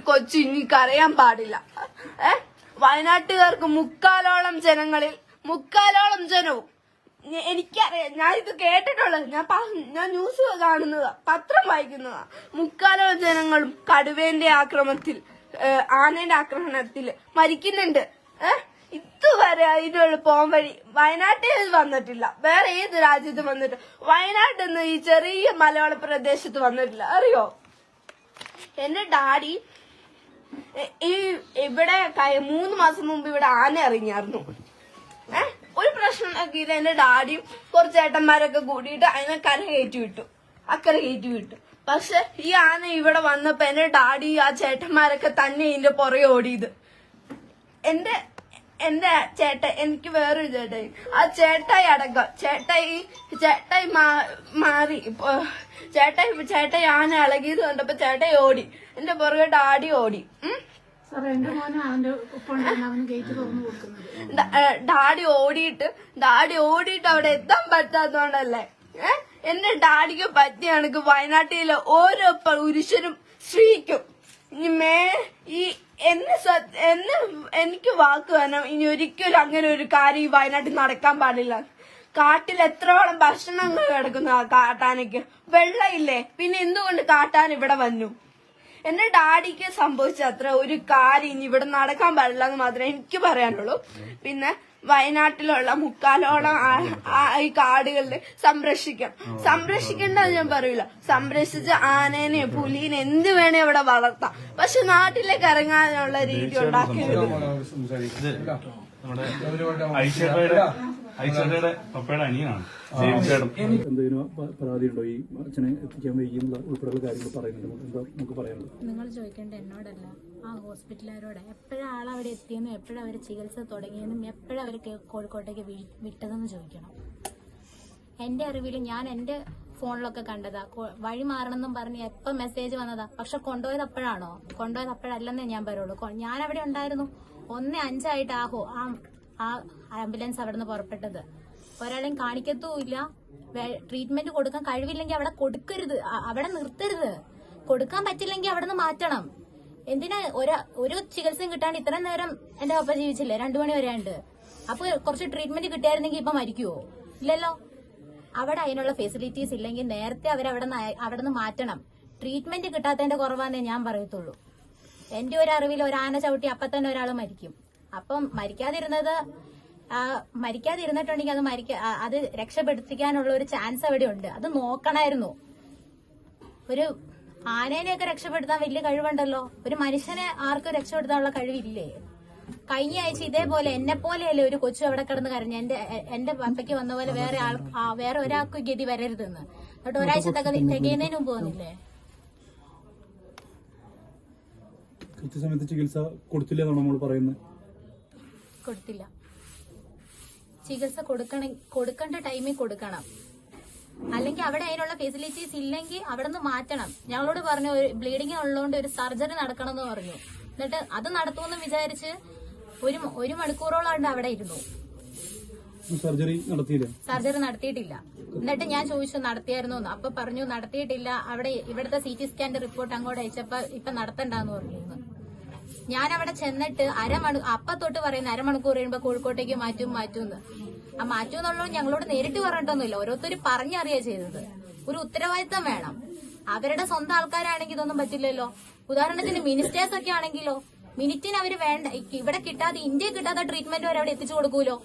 കൊച്ചു ഇനി കരയാൻ പാടില്ല. വയനാട്ടുകാർക്ക് മുക്കാലോളം ജനവും എനിക്കറിയാം, ഞാൻ ഇത് കേട്ടിട്ടുള്ളത്, ഞാൻ ന്യൂസ് കാണുന്നതാ, പത്രം വായിക്കുന്നതാ. മുക്കാലോളം ജനങ്ങളും കടുവേന്റെ ആനയുടെ ആക്രമണത്തിൽ മരിക്കുന്നുണ്ട്. ഇതുവരെ അതിനുള്ള പോംവഴി വയനാട്ടിൽ വന്നിട്ടില്ല. വേറെ ഏത് രാജ്യത്തും വന്നിട്ട് വയനാട്ടിൽ നിന്ന് ഈ ചെറിയ മലയാള പ്രദേശത്ത് വന്നിട്ടില്ല. അറിയോ, എന്റെ ഡാഡി ഇവിടെ 3 മാസം മുമ്പ് ഇവിടെ ആന ഇറങ്ങിയായിരുന്നു. ഒരു പ്രശ്നം ഉണ്ടാക്കിയിട്ട് എന്റെ ഡാഡിയും കുറച്ച് ചേട്ടന്മാരൊക്കെ കൂടിയിട്ട് അതിനെ അക്കരെ കയറ്റി വിട്ടു. പക്ഷെ ഈ ആന ഇവിടെ വന്നപ്പോ എന്റെ ഡാഡി ആ ചേട്ടന്മാരൊക്കെ തന്നെ ഇതിന്റെ പുറകെ ഓടിയത്. എന്റെ ചേട്ടായി, എനിക്ക് വേറൊരു ചേട്ടായി, ആ ചേട്ടായി അടക്കം ചേട്ടായി മാറി. ചേട്ടായി ആന ഇളകിയത് കണ്ടപ്പോ ചേട്ടായി ഓടി, എന്റെ പുറകെ ഡാഡി ഓടി. ഡാഡി ഓടിയിട്ട് അവിടെ എത്താൻ പറ്റാത്തോണ്ടല്ലേ. എന്റെ ഡാഡിക്ക് പറ്റിയ കണക്ക് വയനാട്ടിലെ ഓരോ പുരുഷനും സ്ത്രീക്കും എനിക്ക് വാക്ക് വേണം, ഇനി ഒരിക്കലും അങ്ങനെ ഒരു കാര്യം ഈ വയനാട്ടിൽ നടക്കാൻ പാടില്ല. കാട്ടിൽ എത്രയോളം ഭക്ഷണങ്ങൾ കിടക്കുന്നു ആ കാട്ടാനയ്ക്ക്, വെള്ളമില്ലേ, പിന്നെ എന്തുകൊണ്ട് കാട്ടാൻ ഇവിടെ വന്നു? എന്റെ ഡാഡിക്ക് സംഭവിച്ച അത്ര ഒരു കാര്യം ഇനി ഇവിടെ നടക്കാൻ പാടില്ല എന്ന് മാത്രമേ എനിക്ക് പറയാനുള്ളൂ. പിന്നെ വയനാട്ടിലുള്ള മുക്കാലോളം ഈ കാടുകളിൽ സംരക്ഷിക്കേണ്ടത് ഞാൻ പറയൂല. സംരക്ഷിച്ച ആനേനെ പുലിനെ എന്ത് വേണേ അവിടെ വളർത്താം, പക്ഷെ നാട്ടിലേക്ക് ഇറങ്ങാനുള്ള രീതി ഉണ്ടാക്കിയത്. ഐശ്വര്യയുടെ പപ്പയുടെ അനിയനാണ്. എന്തെങ്കിലും പരാതിയുണ്ടോ ഈ അച്ഛനെ എത്തിക്കാൻ വൈകിയുള്ള ഉൾപ്പെടെയുള്ള കാര്യങ്ങൾ പറയുന്നുണ്ട്? എന്താ നമുക്ക് പറയാനുള്ളത്? നിങ്ങൾ ചോദിക്കേണ്ട എന്നോടല്ല, ആ ഹോസ്പിറ്റലുകാരോട്. എപ്പോഴും ആളവിടെ എത്തിയെന്നും എപ്പോഴും അവർ ചികിത്സ തുടങ്ങിയെന്നും എപ്പോഴും അവർ കോഴിക്കോട്ടേക്ക് വിട്ടതെന്ന് ചോദിക്കണം. എന്റെ അറിവിൽ ഞാൻ എന്റെ ഫോണിലൊക്കെ കണ്ടതാ, വഴി മാറണമെന്നും പറഞ്ഞ് എപ്പം മെസ്സേജ് വന്നതാ. പക്ഷെ കൊണ്ടുപോയത് അപ്പോഴല്ലെന്നേ ഞാൻ പറയുള്ളൂ. ഞാൻ അവിടെ ഉണ്ടായിരുന്നു. 1:05 ആ ആംബുലൻസ് അവിടെ നിന്ന് പുറപ്പെട്ടത്. ഒരാളെയും കാണിക്കത്തുമില്ല. ട്രീറ്റ്മെന്റ് കൊടുക്കാൻ കഴിവില്ലെങ്കിൽ അവിടെ കൊടുക്കരുത്, അവിടെ നിർത്തരുത്. കൊടുക്കാൻ പറ്റില്ലെങ്കിൽ അവിടെ നിന്ന് മാറ്റണം. എന്തിനാ ഒരു ചികിത്സയും കിട്ടാണ്ട് ഇത്രയും നേരം എന്റെ പപ്പ ജീവിച്ചില്ലേ? 2 മണി വരെ ഉണ്ട്. അപ്പൊ കുറച്ച് ട്രീറ്റ്മെന്റ് കിട്ടിയായിരുന്നെങ്കിൽ ഇപ്പൊ മരിക്കുവോ? ഇല്ലല്ലോ. അവിടെ അതിനുള്ള ഫെസിലിറ്റീസ് ഇല്ലെങ്കിൽ നേരത്തെ അവിടെ നിന്ന് മാറ്റണം. ട്രീറ്റ്മെന്റ് കിട്ടാത്തതിന്റെ കുറവാന്നേ ഞാൻ പറയത്തുള്ളൂ. എന്റെ ഒരു അറിവിൽ ഒരു ആന ചവിട്ടി അപ്പൊ തന്നെ ഒരാൾ മരിക്കും. അപ്പം മരിക്കാതിരുന്നിട്ടുണ്ടെങ്കിൽ അത് രക്ഷപ്പെടുത്തിക്കാനുള്ള ഒരു ചാൻസ് അവിടെ ഉണ്ട്. അത് നോക്കണമായിരുന്നു. ഒരു ആനേനെയൊക്കെ രക്ഷപ്പെടുത്താൻ വലിയ കഴിവുണ്ടല്ലോ, ഒരു മനുഷ്യനെ ആർക്കും രക്ഷപ്പെടുത്താനുള്ള കഴിവില്ലേ? കഴിഞ്ഞ ആഴ്ച ഇതേപോലെ എന്നെ പോലെയല്ലേ ഒരു കൊച്ചു അവിടെ കിടന്ന് കരഞ്ഞ. എന്റെ പപ്പയ്ക്ക് വന്ന പോലെ വേറെ ഒരാൾക്ക് ഗതി വരരുതെന്ന്. എന്നിട്ട് ഒരാഴ്ച തികയുന്നതിന് മുമ്പ് വന്നില്ലേ? കൃത്യസമയത്ത് ചികിത്സ കൊടുത്തില്ലെന്നാണ് നമ്മൾ പറയുന്നത്. കൊടുത്തില്ല. ചികിത്സ കൊടുക്കേണ്ട ടൈമിൽ കൊടുക്കണം. അല്ലെങ്കിൽ അവിടെ അതിനുള്ള ഫെസിലിറ്റീസ് ഇല്ലെങ്കിൽ അവിടെ നിന്ന് മാറ്റണം. ഞങ്ങളോട് പറഞ്ഞു ബ്ലീഡിങ് ഉള്ളതുകൊണ്ട് ഒരു സർജറി നടക്കണം എന്ന് പറഞ്ഞു. എന്നിട്ട് അത് നടത്തുമെന്ന് വിചാരിച്ച് 1 മണിക്കൂറോളം അവിടെ ഇരുന്നു. സർജറി നടത്തിയിട്ടില്ല. എന്നിട്ട് ഞാൻ ചോദിച്ചു നടത്തിയായിരുന്നു. അപ്പൊ പറഞ്ഞു നടത്തിയിട്ടില്ല. ഇവിടുത്തെ CT സ്കാന്റെ റിപ്പോർട്ട് അങ്ങോട്ട് അയച്ചപ്പോ ഇപ്പൊ നടത്തണ്ടെന്ന് പറഞ്ഞു. ഞാൻ അവിടെ ചെന്നിട്ട് അപ്പ തൊട്ട് പറയുന്ന അരമണിക്കൂർ കഴിയുമ്പോ കോഴിക്കോട്ടേക്ക് മാറ്റുമെന്ന്. ആ മാറ്റുമെന്നുള്ളത് ഞങ്ങളോട് നേരിട്ട് പറഞ്ഞിട്ടൊന്നുമില്ല. ഓരോരുത്തർ പറഞ്ഞറിയാ ചെയ്തത്. ഒരു ഉത്തരവാദിത്തം വേണം. അവരുടെ സ്വന്തം ആൾക്കാരാണെങ്കിൽ ഇതൊന്നും പറ്റില്ലല്ലോ. ഉദാഹരണത്തിന് മിനിസ്റ്റേഴ്സ് ഒക്കെ ആണെങ്കിലോ, മിനിറ്റിന് അവര് വേണ്ട ഇവിടെ കിട്ടാതെ ഇന്ത്യയിൽ കിട്ടാത്ത ട്രീറ്റ്മെന്റ് വരെ അവിടെ എത്തിച്ചു കൊടുക്കൂലോ.